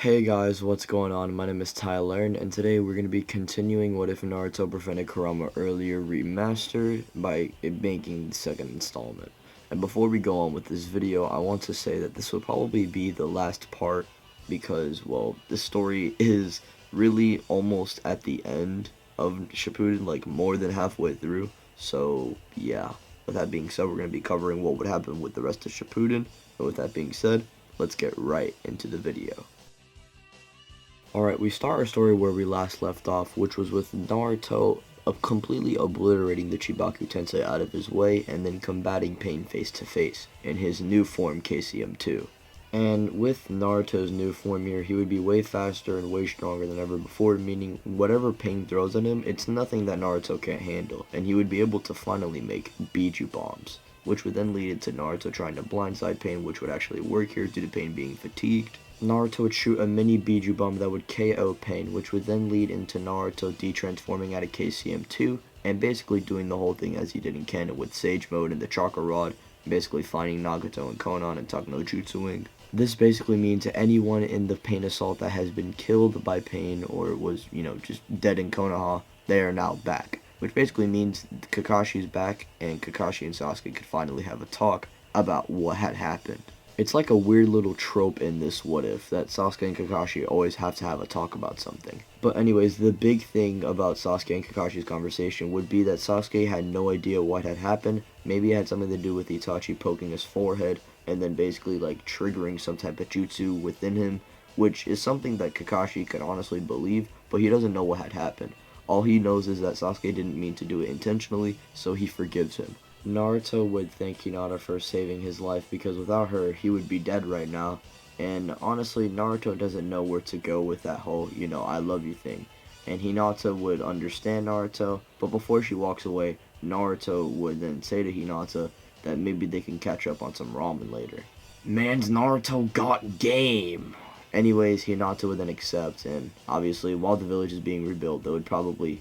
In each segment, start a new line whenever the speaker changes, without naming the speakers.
Hey guys, what's going on? My name is Tylearn, and today we're going to be continuing What If Naruto Prevented Kurama Earlier Remastered by it making the second installment. And before we go on with this video, I want to say that this will probably be the last part because, well, the story is really almost at the end of Shippuden, like more than halfway through. So, yeah. With that being said, we're going to be covering what would happen with the rest of Shippuden. And with that being said, let's get right into the video. Alright, we start our story where we last left off, which was with Naruto completely obliterating the Chibaku Tensei out of his way and then combating Pain face to face in his new form KCM2. And with Naruto's new form here, he would be way faster and way stronger than ever before, meaning whatever Pain throws at him, it's nothing that Naruto can't handle, and he would be able to finally make Biju bombs, which would then lead into Naruto trying to blindside Pain, which would actually work here due to Pain being fatigued. Naruto would shoot a mini Biju bomb that would KO Pain, which would then lead into Naruto de-transforming out of KCM2 and basically doing the whole thing as he did in canon with Sage Mode and the Chakra Rod, basically finding Nagato and Konan and Takuno Jutsuing. This basically means anyone in the Pain Assault that has been killed by Pain or was, just dead in Konoha, they are now back. Which basically means Kakashi's back and Kakashi and Sasuke could finally have a talk about what had happened. It's like a weird little trope in this What If, that Sasuke and Kakashi always have to have a talk about something. But anyways, the big thing about Sasuke and Kakashi's conversation would be that Sasuke had no idea what had happened. Maybe it had something to do with Itachi poking his forehead and then basically like triggering some type of jutsu within him, which is something that Kakashi could honestly believe, but he doesn't know what had happened. All he knows is that Sasuke didn't mean to do it intentionally, so he forgives him. Naruto would thank Hinata for saving his life because without her, he would be dead right now. And honestly, Naruto doesn't know where to go with that whole, I love you thing. And Hinata would understand Naruto, but before she walks away, Naruto would then say to Hinata that maybe they can catch up on some ramen later. Man's Naruto got game! Anyways, Hinata would then accept, and obviously, while the village is being rebuilt, they would probably,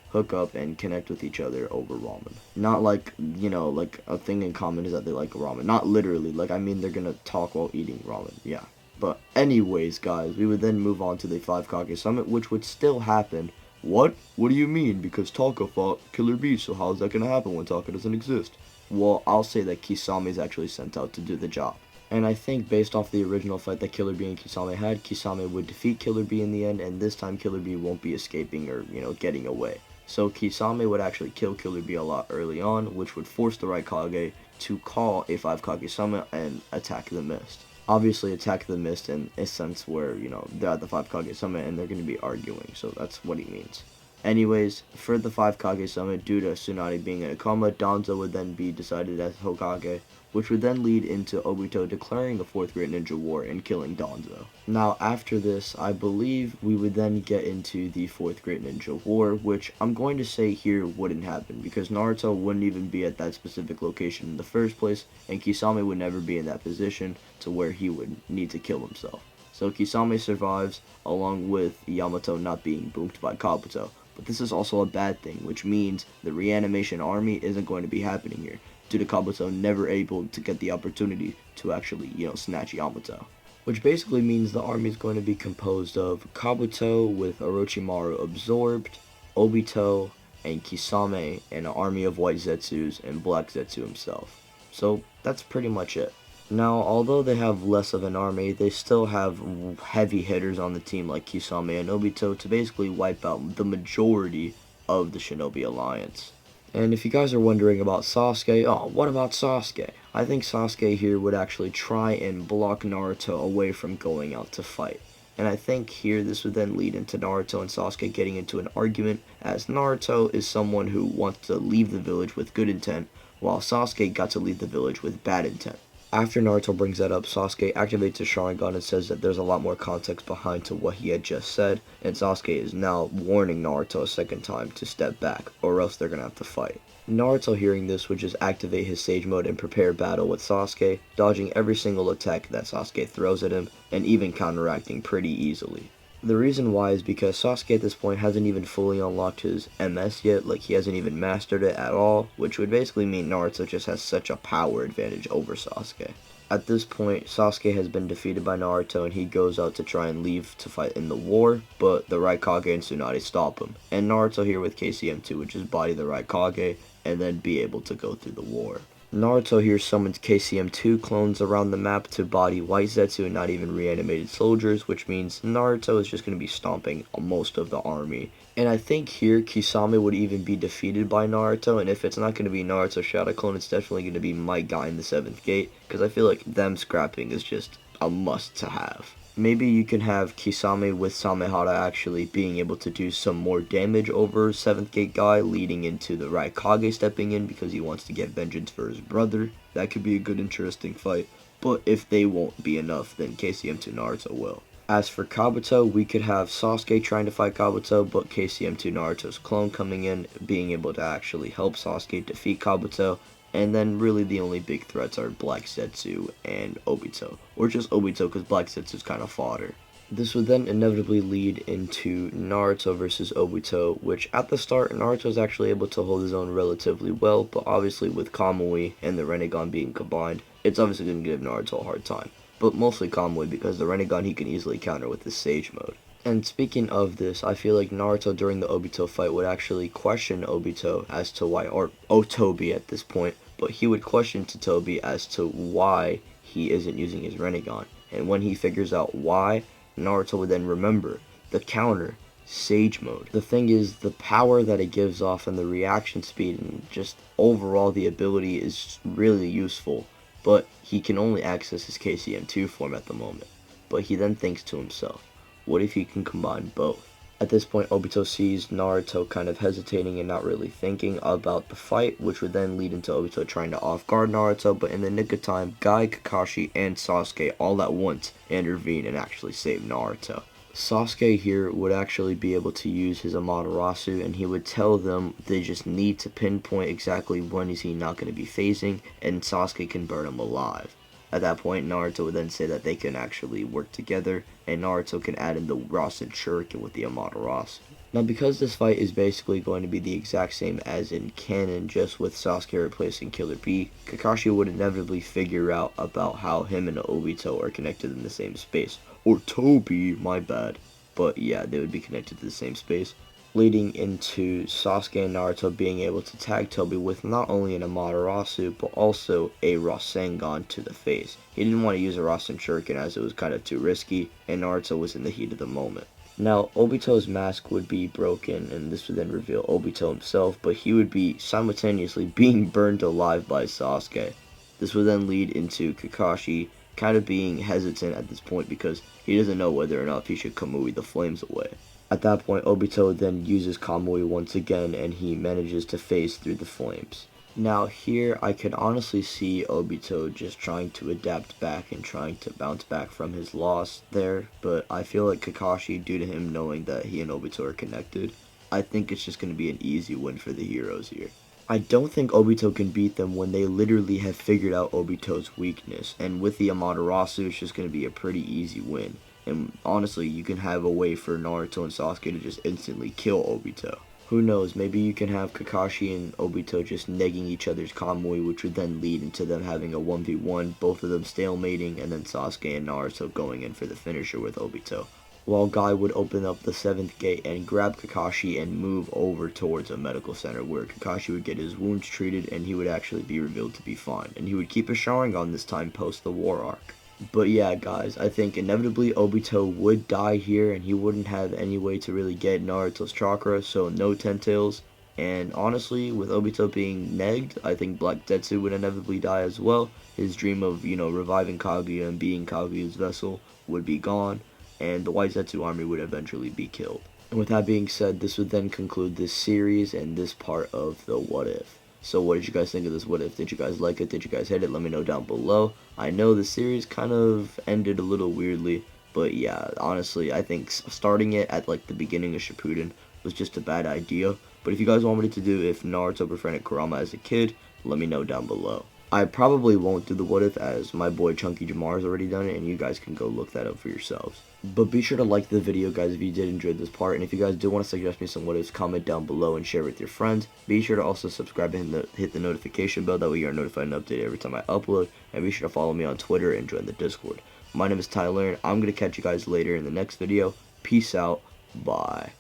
hook up and connect with each other over ramen. Not like, like a thing in common is that they like ramen. Not literally, like I mean they're gonna talk while eating ramen, yeah. But anyways, guys, we would then move on to the 5 Kage Summit, which would still happen. What? What do you mean? Because Taka fought Killer Bee, so how is that gonna happen when Taka doesn't exist? Well, I'll say that Kisame is actually sent out to do the job. And I think based off the original fight that Killer Bee and Kisame had, Kisame would defeat Killer Bee in the end, and this time Killer Bee won't be escaping or, getting away. So Kisame would actually kill Killer Bee a lot early on, which would force the Raikage to call a 5 Kage Summit and attack the Mist. Obviously attack the Mist in a sense where, they're at the 5 Kage Summit and they're going to be arguing, so that's what he means. Anyways, for the 5 Kage Summit, due to Tsunade being in a coma, Danzo would then be decided as Hokage, which would then lead into Obito declaring the 4th Great Ninja War and killing Danzo. Now, after this, I believe we would then get into the 4th Great Ninja War, which I'm going to say here wouldn't happen, because Naruto wouldn't even be at that specific location in the first place, and Kisame would never be in that position to where he would need to kill himself. So Kisame survives, along with Yamato not being boomed by Kabuto. But this is also a bad thing, which means the Reanimation Army isn't going to be happening here, due to Kabuto never able to get the opportunity to actually, snatch Yamato. Which basically means the army is going to be composed of Kabuto with Orochimaru absorbed, Obito, and Kisame, and an army of white Zetsus and black Zetsu himself. So that's pretty much it. Now, although they have less of an army, they still have heavy hitters on the team like Kisame and Obito to basically wipe out the majority of the Shinobi Alliance. And if you guys are wondering about Sasuke, what about Sasuke? I think Sasuke here would actually try and block Naruto away from going out to fight. And I think here this would then lead into Naruto and Sasuke getting into an argument, as Naruto is someone who wants to leave the village with good intent, while Sasuke got to leave the village with bad intent. After Naruto brings that up, Sasuke activates his Sharingan and says that there's a lot more context behind to what he had just said, and Sasuke is now warning Naruto a second time to step back, or else they're gonna have to fight. Naruto, hearing this, would just activate his Sage Mode and prepare battle with Sasuke, dodging every single attack that Sasuke throws at him, and even counteracting pretty easily. The reason why is because Sasuke at this point hasn't even fully unlocked his MS yet, like he hasn't even mastered it at all, which would basically mean Naruto just has such a power advantage over Sasuke. At this point, Sasuke has been defeated by Naruto and he goes out to try and leave to fight in the war, but the Raikage and Tsunade stop him. And Naruto here with KCM2 would just body the Raikage and then be able to go through the war. Naruto here summons KCM2 clones around the map to body White Zetsu and not even reanimated soldiers, which means Naruto is just going to be stomping most of the army. And I think here Kisame would even be defeated by Naruto, and if it's not going to be Naruto Shadow Clone, it's definitely going to be my guy in the 7th gate, because I feel like them scrapping is just a must to have. Maybe you can have Kisame with Samehara actually being able to do some more damage over 7th gate guy, leading into the Raikage stepping in because he wants to get vengeance for his brother. That could be a good interesting fight, but if they won't be enough, then KCM2 Naruto will. As for Kabuto, we could have Sasuke trying to fight Kabuto, but KCM2 Naruto's clone coming in, being able to actually help Sasuke defeat Kabuto. And then really the only big threats are Black Zetsu and Obito. Or just Obito because Black Zetsu's kind of fodder. This would then inevitably lead into Naruto versus Obito, which at the start Naruto's actually able to hold his own relatively well, but obviously with Kamui and the Rinnegan being combined, it's obviously going to give Naruto a hard time. But mostly Kamui because the Rinnegan he can easily counter with his Sage mode. And speaking of this, I feel like Naruto during the Obito fight would actually question Obito as to why, or Otobi at this point, but he would question Totobi as to why he isn't using his Rinnegan. And when he figures out why, Naruto would then remember the counter, Sage mode. The thing is, the power that it gives off and the reaction speed and just overall the ability is really useful, but he can only access his KCM2 form at the moment. But he then thinks to himself, what if he can combine both? At this point, Obito sees Naruto kind of hesitating and not really thinking about the fight, which would then lead into Obito trying to off-guard Naruto, but in the nick of time, Guy, Kakashi, and Sasuke all at once intervene and actually save Naruto. Sasuke here would actually be able to use his Amaterasu, and he would tell them they just need to pinpoint exactly when is he not going to be phasing, and Sasuke can burn him alive. At that point, Naruto would then say that they can actually work together, and Naruto can add in the Rasen Shuriken with the Amaterasu. Now, because this fight is basically going to be the exact same as in canon, just with Sasuke replacing Killer Bee, Kakashi would inevitably figure out about how him and Obito are connected in the same space. Or Tobi, my bad. But yeah, they would be connected to the same space, leading into Sasuke and Naruto being able to tag Tobi with not only an Amaterasu, but also a Rasengan to the face. He didn't want to use a Rasen Shuriken as it was kind of too risky, and Naruto was in the heat of the moment. Now, Obito's mask would be broken, and this would then reveal Obito himself, but he would be simultaneously being burned alive by Sasuke. This would then lead into Kakashi kind of being hesitant at this point because he doesn't know whether or not he should Kamui the flames away. At that point, Obito then uses Kamui once again, and he manages to phase through the flames. Now here, I can honestly see Obito just trying to adapt back and trying to bounce back from his loss there, but I feel like Kakashi, due to him knowing that he and Obito are connected, I think it's just going to be an easy win for the heroes here. I don't think Obito can beat them when they literally have figured out Obito's weakness, and with the Amaterasu, it's just going to be a pretty easy win. And honestly, you can have a way for Naruto and Sasuke to just instantly kill Obito. Who knows, maybe you can have Kakashi and Obito just negging each other's Kamui, which would then lead into them having a 1v1, both of them stalemating, and then Sasuke and Naruto going in for the finisher with Obito. While Guy would open up the 7th gate and grab Kakashi and move over towards a medical center where Kakashi would get his wounds treated and he would actually be revealed to be fine. And he would keep a Sharingan this time post the war arc. But yeah, guys, I think inevitably Obito would die here, and he wouldn't have any way to really get Naruto's chakra, so no Ten Tails. And honestly, with Obito being negged, I think Black Zetsu would inevitably die as well. His dream of, reviving Kaguya and being Kaguya's vessel would be gone, and the White Zetsu army would eventually be killed. And with that being said, this would then conclude this series and this part of the What If. So what did you guys think of this What If? Did you guys like it? Did you guys hate it? Let me know down below. I know the series kind of ended a little weirdly, but yeah, honestly, I think starting it at like the beginning of Shippuden was just a bad idea. But if you guys want me to do if Naruto befriended Kurama as a kid, let me know down below. I probably won't do the What If as my boy Chunky Jamar has already done it, and you guys can go look that up for yourselves. But be sure to like the video, guys, if you did enjoy this part. And if you guys do want to suggest me some what ifs, comment down below and share with your friends. Be sure to also subscribe and hit the notification bell. That way you are notified and updated every time I upload. And be sure to follow me on Twitter and join the Discord. My name is Tylearn. I'm going to catch you guys later in the next video. Peace out. Bye.